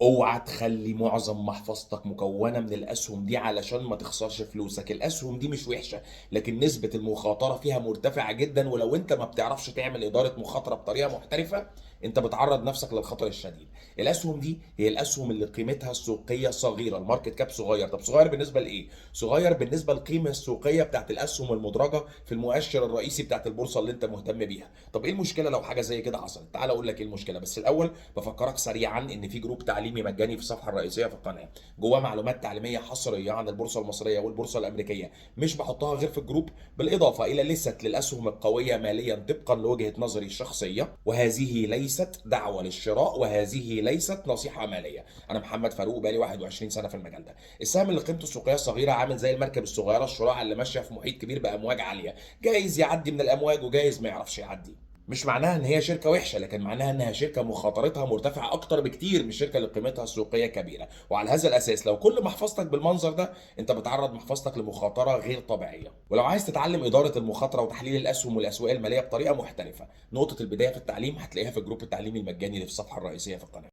اوعى تخلي معظم محفظتك مكونه من الاسهم دي علشان ما تخسرش فلوسك. الاسهم دي مش وحشه، لكن نسبه المخاطره فيها مرتفعه جدا، ولو انت ما بتعرفش تعمل اداره مخاطره بطريقه محترفه انت بتعرض نفسك للخطر الشديد. الاسهم دي هي الاسهم اللي قيمتها السوقيه صغيره، الماركت كاب صغير. طب صغير بالنسبه لايه؟ صغير بالنسبه للقيمه السوقيه بتاعت الاسهم المدرجه في المؤشر الرئيسي بتاعت البورصه اللي انت مهتم بيها. طب ايه المشكله لو حاجه زي كده حصلت؟ تعال اقول لك ايه المشكله، بس الاول بفكرك سريعا ان في جروب تعليمي مجاني في الصفحه الرئيسيه في القناه، جواه معلومات تعليميه حصريه عن البورصه المصريه والبورصه الامريكيه، مش بحطها غير في الجروب، بالاضافه الى لست للاسهم القويه ماليا طبقا لوجهه نظري الشخصيه، وهذه ليست دعوه للشراء، وهذه ليست نصيحه ماليه. انا محمد فاروق بقالي 21 سنه في المجال ده. السهم اللي قيمته السوقيه صغيره عامل زي المركب الصغيره الشراع اللي ماشيه في محيط كبير بامواج عاليه، جايز يعدي من الامواج وجايز ما يعرفش يعدي. مش معناها ان هي شركه وحشه، لكن معناها انها شركه مخاطرتها مرتفعه اكتر بكتير من الشركه اللي قيمتها السوقيه كبيره. وعلى هذا الاساس لو كل محفظتك بالمنظر ده انت بتعرض محفظتك لمخاطره غير طبيعيه. ولو عايز تتعلم اداره المخاطره وتحليل الاسهم والاسواق الماليه بطريقه محترفه، نقطه البدايه في التعليم هتلاقيها في الجروب التعليمي المجاني اللي في الصفحه الرئيسيه في القناه.